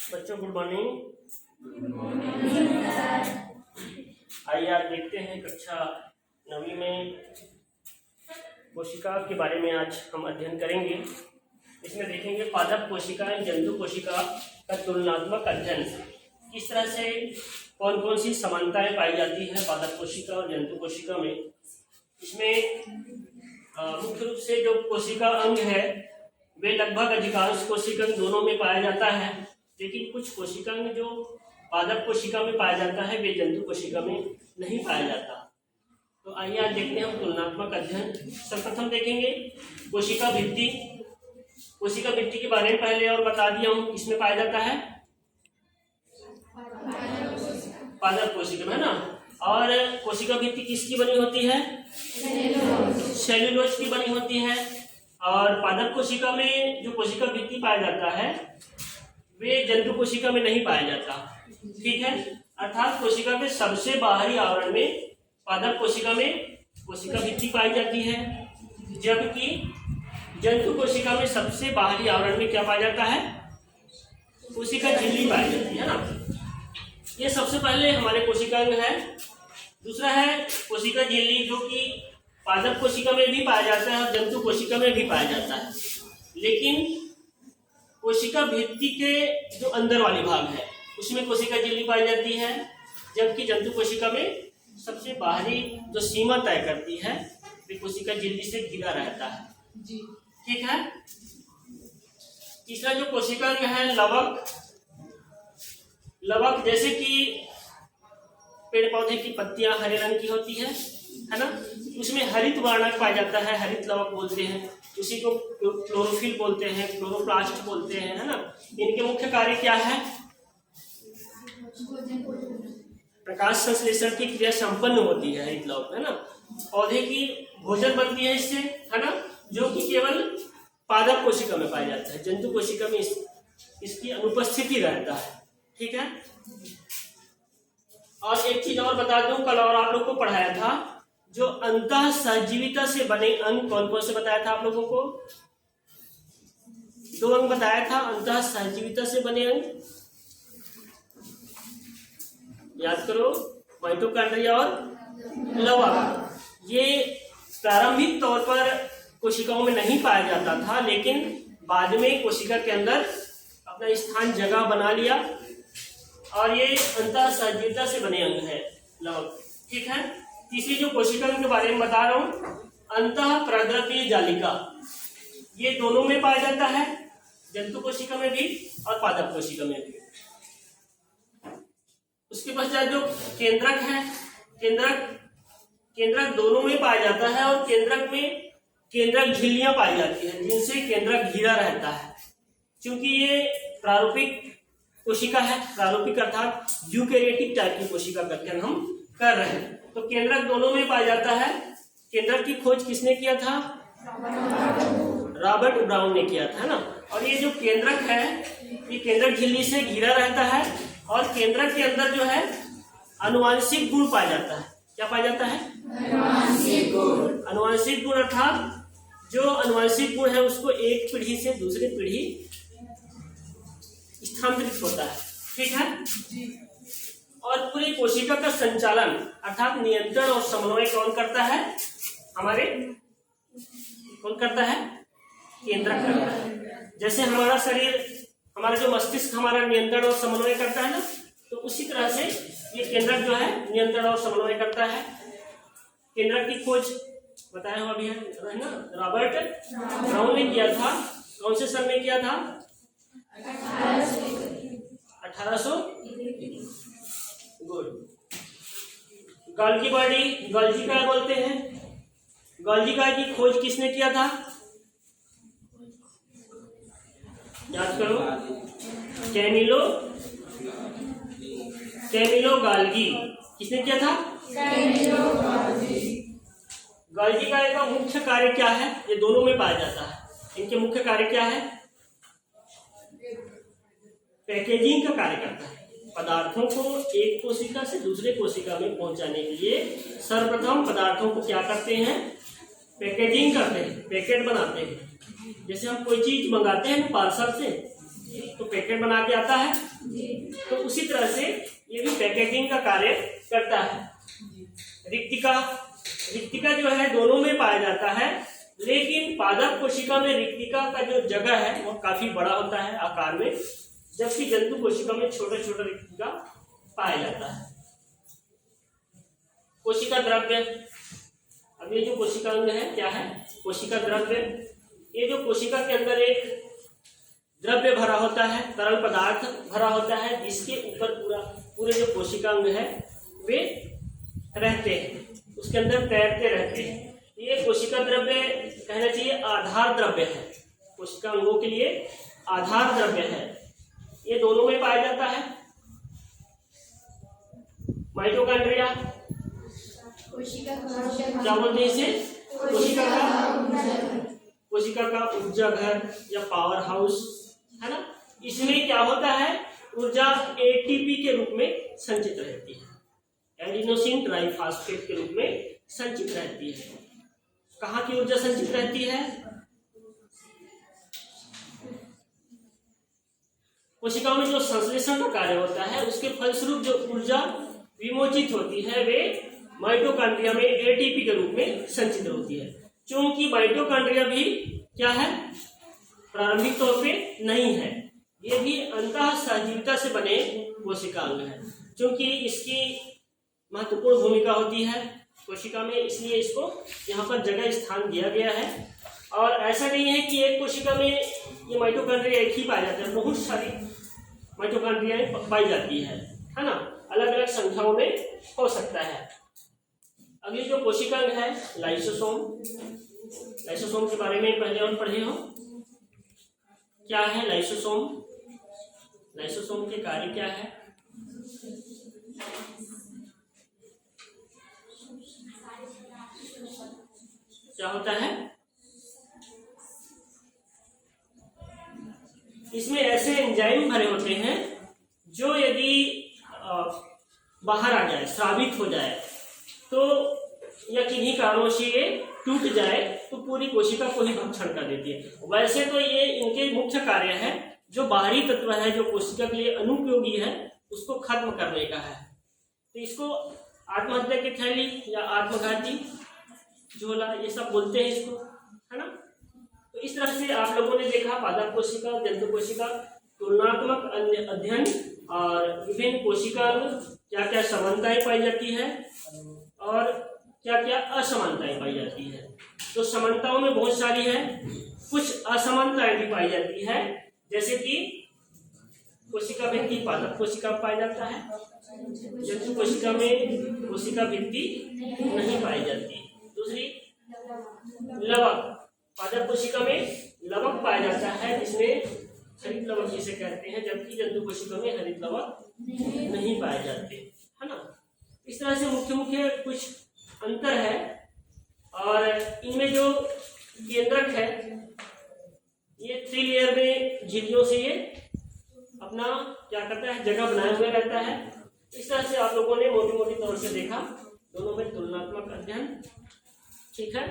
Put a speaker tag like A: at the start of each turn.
A: बच्चों good morning. आइए आज देखते हैं कक्षा 9वीं में कोशिका के बारे में आज हम अध्ययन करेंगे। इसमें देखेंगे पादप कोशिका एवं जंतु कोशिका का तुलनात्मक अध्ययन, किस तरह से कौन कौन सी समानताएं पाई जाती है पादप कोशिका और जंतु कोशिका में। इसमें मुख्य रूप से जो कोशिका अंग है वे लगभग अधिकांश कोशिका अंग दोनों में पाया जाता है, लेकिन कुछ कोशिका अंग जो पादप कोशिका में पाया जाता है वे जंतु कोशिका में नहीं पाया जाता। तो आइए आज देखते हैं हम तुलनात्मक अध्ययन। सर्वप्रथम देखेंगे कोशिका भित्ति। कोशिका भित्ति के बारे में पहले और बता दिया हूँ, किसमें पाया जाता है? पादप कोशिका में, है ना। और कोशिका भित्ति किसकी बनी होती है? सेल्यूलोज की बनी होती है। और पादप कोशिका में जो कोशिका भित्ति पाया जाता है वे जंतु कोशिका में नहीं पाया जाता। ठीक है, अर्थात कोशिका के सबसे बाहरी आवरण में पादप कोशिका में कोशिका भित्ति पाई जाती है, जबकि जंतु कोशिका में सबसे बाहरी आवरण में क्या पाया जाता है? कोशिका झिल्ली पाई जाती है ना। ये सबसे पहले हमारे कोशिका अंग है। दूसरा है कोशिका झिल्ली, जो कि पादप कोशिका में भी पाया जाता है और जंतु कोशिका में भी पाया जाता है, लेकिन कोशिका भित्ति के जो अंदर वाली भाग है उसमें कोशिका झिल्ली पाई जाती है, जबकि जंतु कोशिका में सबसे बाहरी जो सीमा तय करती है वे कोशिका झिल्ली से घिरा रहता है जी। ठीक है। तीसरा जो कोशिका अंग है लवक। लवक जैसे कि पेड़ पौधे की पत्तियां हरे रंग की होती है ना, उसमें हरित वर्णक पाया जाता है, हरित लवक बोलते हैं। उसी को क्लोरोफिल बोलते हैं, क्लोरोप्लास्ट बोलते हैं, है ना। इनके मुख्य कार्य क्या है? प्रकाश संश्लेषण की क्रिया संपन्न होती है हरित लवक, है ना। पौधे की भोजन बनती है इससे, है ना, जो कि केवल पादप कोशिका में पाया जाता है, जंतु कोशिका में इसकी अनुपस्थिति रहता है। ठीक है। और एक चीज और बता दूं, कल और आप लोग को पढ़ाया था, जो अंतः सहजीविता से बने अंग कौन कौन से बताया था आप लोगों को? 2 अंग बताया था अंतः सहजीविता से बने अंग, याद करो, माइटोकॉन्ड्रिया और लवक। ये प्रारंभिक तौर पर कोशिकाओं में नहीं पाया जाता था, लेकिन बाद में कोशिका के अंदर अपना स्थान जगह बना लिया और ये अंतः सहजीविता से बने अंग है लवक। ठीक है। तीसरी जो कोशिका के बारे में बता रहा हूं, अंतः प्रद्रव्य जालिका, ये दोनों में पाया जाता है, जंतु कोशिका में भी और पादप कोशिका में भी। उसके पश्चात जो केंद्रक है, केंद्रक दोनों में पाया जाता है और केंद्रक में केंद्रक झिल्लियां पाई जाती है, जिनसे केंद्रक घिरा रहता है। क्योंकि ये प्रारूपिक कोशिका है, प्रारूपिक अर्थात यूकेरियोटिक टाइप की कोशिका का अध्ययन हम कर रहे हैं, तो केंद्रक दोनों में पाया जाता है। केंद्रक की खोज किसने किया था? रॉबर्ट ब्राउन ने किया था, है ना। और ये जो केंद्रक है ये केंद्रक झिल्ली से घिरा रहता है और केंद्रक के अंदर जो है आनुवांशिक गुण पाया जाता है। क्या पाया जाता है? आनुवांशिक गुण अर्थात जो आनुवांशिक गुण है उसको एक पीढ़ी से दूसरी पीढ़ी स्थानांतरित होता है। ठीक है। और पूरी कोशिका का संचालन अर्थात नियंत्रण और समन्वय कौन करता है? कौन करता है? केंद्रक करता है। जैसे हमारा शरीर, हमारा जो मस्तिष्क हमारा नियंत्रण और समन्वय करता है ना, तो उसी तरह से ये केंद्रक जो है नियंत्रण और समन्वय करता है। केंद्रक की खोज बताया हुआ भी है ना, रॉबर्ट ब्राउन ने किया था। कौन से सन में किया था? 1800। गुड। गोल्गी बॉडी, गोल्गी काय बोलते हैं। गोल्गी काय की खोज किसने किया था? याद करो, कैमिलो गोल्गी। किसने किया था? गोल्गी काय का मुख्य कार्य क्या है? ये दोनों में पाया जाता है। इनके मुख्य कार्य क्या है? पैकेजिंग का कार्य करता है। पदार्थों को एक कोशिका से दूसरे कोशिका में पहुंचाने के लिए सर्वप्रथम पदार्थों को क्या करते हैं? पैकेजिंग करते हैं, पैकेट बनाते हैं। जैसे हम कोई चीज मंगाते हैं ना पार्सल से, तो पैकेट बना के आता है, तो उसी तरह से ये भी पैकेजिंग का कार्य करता है। रिक्तिका, रिक्तिका जो है दोनों में पाया जाता है, लेकिन पादप कोशिका में रिक्तिका का जो जगह है वो काफी बड़ा होता है आकार में, जबकि जंतु कोशिका में छोटा छोटा रिक्तिका पाया जाता है। कोशिका द्रव्य, अब ये जो कोशिका अंग है क्या है? कोशिका द्रव्य। ये जो कोशिका के अंदर एक द्रव्य भरा होता है, तरल पदार्थ भरा होता है, जिसके ऊपर पूरे जो कोशिका अंग है वे रहते हैं, उसके अंदर तैरते रहते हैं। ये कोशिका द्रव्य कहना चाहिए आधार द्रव्य है, कोशिका अंगों के लिए आधार द्रव्य है। ये दोनों में पाया जाता है। माइटोकॉन्ड्रिया क्या बोलते हैं इसे? कोशिका का ऊर्जा घर या पावर हाउस है ना। इसमें क्या होता है? ऊर्जा एटीपी के रूप में संचित रहती है, एडिनोसिन ट्राइफॉस्फेट के रूप में संचित रहती है। कहाँ की ऊर्जा संचित रहती है? कोशिकाओं में जो संश्लेषण का कार्य होता है उसके फलस्वरूप जो ऊर्जा विमोचित होती है वे माइटोकॉन्ड्रिया में एटीपी के रूप में संचित होती है। क्योंकि माइटोकॉन्ड्रिया भी क्या है? प्रारंभिक तौर पे नहीं है, ये भी अंतः सहजीविता से बने कोशिकांग है। क्योंकि इसकी महत्वपूर्ण भूमिका होती है कोशिका में, इसलिए इसको यहाँ पर जगह स्थान दिया गया है। और ऐसा नहीं है कि एक कोशिका में ये माइटोकॉन्ड्रिया एक ही पाया जाता है, बहुत सारी माइटोकॉन्ड्रिया पाई जाती है ना, अलग अलग संख्याओं में हो सकता है। अगली जो कोशिकांग है लाइसोसोम। लाइसोसोम के बारे में पहले और पढ़े हो। क्या है लाइसोसोम? लाइसोसोम के कार्य क्या है? क्या होता है? इसमें ऐसे एंजाइम भरे होते हैं जो यदि बाहर आ जाए, स्रावित हो जाए, तो या किन्हीं कारणों से ये टूट जाए तो पूरी कोशिका को ही भक्षण कर देती है। वैसे तो ये इनके मुख्य कार्य है, जो बाहरी तत्व है जो कोशिका के लिए अनुपयोगी है उसको खत्म करने का है। तो इसको आत्महत्या की थैली या आत्मघाती झोला ये सब बोलते हैं इसको, है ना। तो इस तरह से आप लोगों ने देखा पादप कोशिका, जंतु कोशिका, तुलनात्मक अध्ययन और विभिन्न कोशिका क्या क्या समानताएं पाई जाती है और क्या क्या असमानताएं पाई जाती है। तो समानताओं में बहुत सारी है, कुछ असमानताएं भी पाई जाती है, जैसे कि कोशिका भित्ति पादप कोशिका पाया जाता है, जंतु कोशिका में कोशिका भित्ति नहीं पाई जाती। दूसरी लवक, पादप कोशिका में लवक पाया जाता है जिसमें हरित लवक जिसे कहते हैं, जबकि जंतु कोशिका में हरित लवक नहीं पाए जाते, है ना। इस तरह से मुख्य मुख्य कुछ अंतर है। और इनमें जो केंद्रक है ये 3 लेयर में झिल्लियों से ये अपना क्या करता है, जगह बनाए हुए रहता है। इस तरह से आप लोगों ने मोटी मोटी तौर से देखा, दोनों में तुलनात्मक अध्ययन, ठीक है।